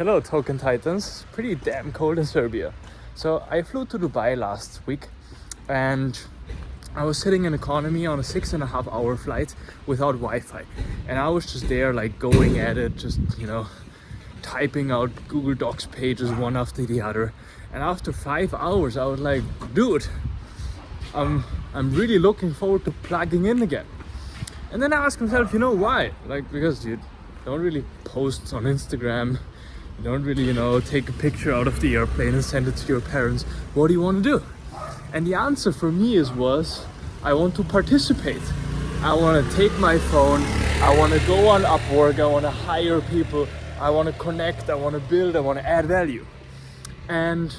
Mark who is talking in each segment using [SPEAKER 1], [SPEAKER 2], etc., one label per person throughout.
[SPEAKER 1] Hello, Token Titans. It's pretty damn cold in Serbia. So I flew to Dubai last week and I was sitting in economy on a 6.5 hour flight without Wi-Fi. And I was just there like going at it, just, typing out Google Docs pages one after the other. And after 5 hours, I was like, dude, I'm really looking forward to plugging in again. And then I asked myself, why? Because you don't really post on Instagram. You don't really, take a picture out of the airplane and send it to your parents. What do you want to do? And the answer for me was, I want to participate. I want to take my phone. I want to go on Upwork. I want to hire people. I want to connect. I want to build. I want to add value. And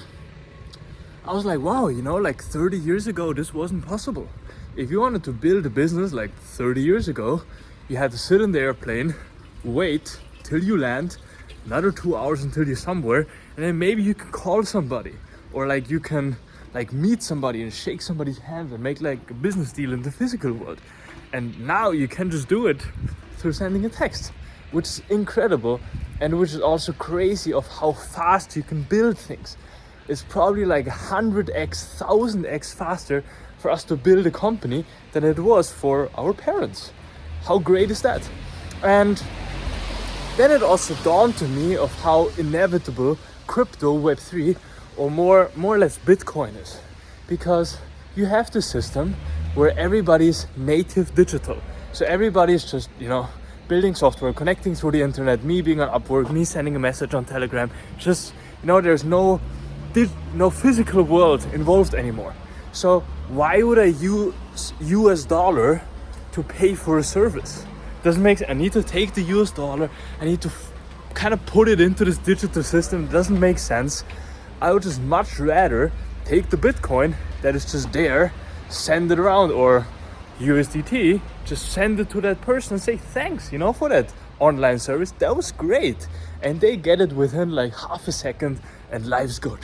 [SPEAKER 1] I was like, wow, 30 years ago, this wasn't possible. If you wanted to build a business like 30 years ago, you had to sit in the airplane, wait till you land, another 2 hours until you're somewhere, and then maybe you can call somebody, or you can meet somebody and shake somebody's hand and make a business deal in the physical world. And now you can just do it through sending a text, which is incredible, and which is also crazy of how fast you can build things. It's probably 100x, 1000x faster for us to build a company than it was for our parents. How great is that? And then it also dawned to me of how inevitable crypto, Web3, or more or less Bitcoin is. Because you have this system where everybody's native digital. So everybody's just, building software, connecting through the internet, me being on Upwork, me sending a message on Telegram. Just, there's no physical world involved anymore. So why would I use US dollar to pay for a service? Doesn't make sense. I need to take the US dollar. I need to kind of put it into this digital system. It doesn't make sense. I would just much rather take the Bitcoin that is just there, send it around, or USDT, just send it to that person and say thanks, for that online service. That was great. And they get it within half a second and life's good.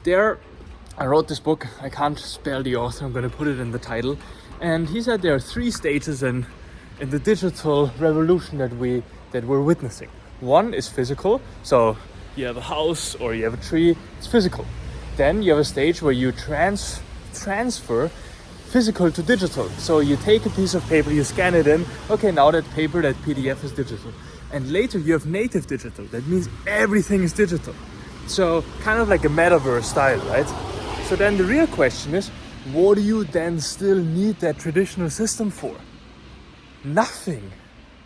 [SPEAKER 1] I wrote this book. I can't spell the author. I'm going to put it in the title. And he said there are 3 stages in the digital revolution that we're witnessing. One is physical. So you have a house or you have a tree. It's physical. Then you have a stage where you transfer physical to digital. So you take a piece of paper, you scan it in. Okay, now that paper, that PDF is digital. And later you have native digital. That means everything is digital. So kind of like a metaverse style, right? So then the real question is, what do you then still need that traditional system for? Nothing,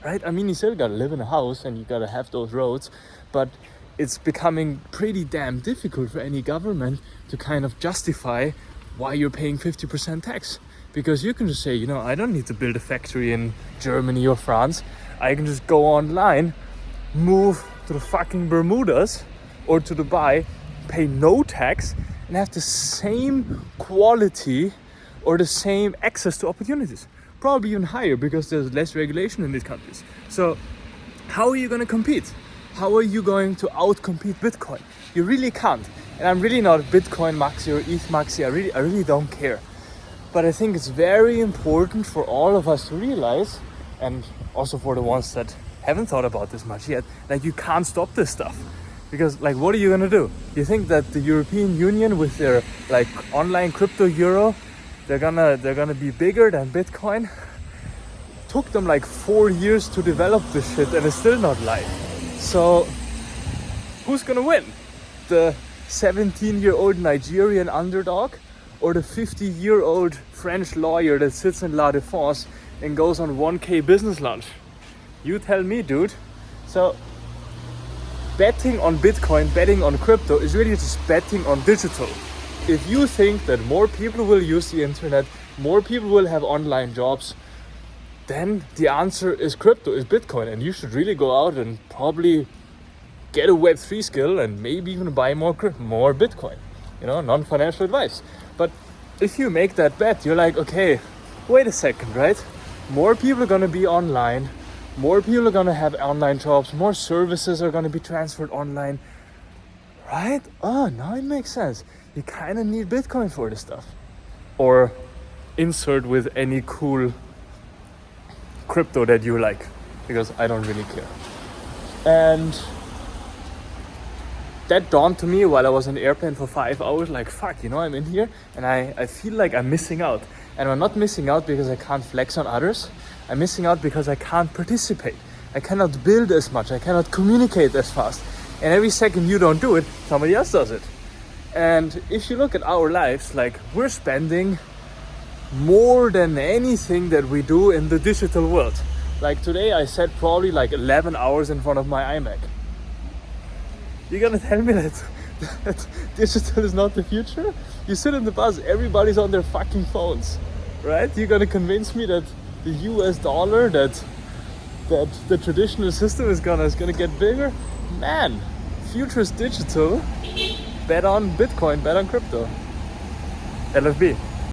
[SPEAKER 1] right? I mean, you still gotta live in a house and you gotta have those roads, but it's becoming pretty damn difficult for any government to kind of justify why you're paying 50% tax. Because you can just say, I don't need to build a factory in Germany or France. I can just go online, move to the fucking Bermudas or to Dubai, pay no tax, and have the same quality or the same access to opportunities. Probably even higher because there's less regulation in these countries. So how are you going to compete? How are you going to outcompete Bitcoin? You really can't. And I'm really not a Bitcoin maxi or ETH maxi. I really don't care. But I think it's very important for all of us to realize, and also for the ones that haven't thought about this much yet, you can't stop this stuff. Because what are you gonna do? You think that the European Union with their online crypto euro, they're gonna be bigger than Bitcoin? Took them 4 years to develop this shit and it's still not live. So who's gonna win? The 17-year-old Nigerian underdog or the 50-year-old French lawyer that sits in La Défense and goes on 1K business lunch? You tell me, dude. So betting on Bitcoin, betting on crypto is really just betting on digital. If you think that more people will use the internet, more people will have online jobs, then the answer is crypto, is Bitcoin. And you should really go out and probably get a Web3 skill and maybe even buy more Bitcoin. Non-financial advice. But if you make that bet, you're okay, wait a second, right? More people are going to be online. More people are going to have online jobs. More services are going to be transferred online. Right? Oh, now it makes sense. You kind of need Bitcoin for this stuff. Or insert with any cool crypto that you like. Because I don't really care. And that dawned to me while I was in the airplane for 5 hours, like, fuck, you know, I'm in here and I feel like I'm missing out. And I'm not missing out because I can't flex on others. I'm missing out because I can't participate. I cannot build as much. I cannot communicate as fast. And every second you don't do it, somebody else does it. And if you look at our lives, like, we're spending more than anything that we do in the digital world. Like today I sat probably like 11 hours in front of my iMac. You're gonna tell me that digital is not the future? You sit in the bus, everybody's on their fucking phones, right? You're gonna convince me that the US dollar, that the traditional system is gonna get bigger? Man, future is digital. Bet on Bitcoin, bet on crypto. LFB.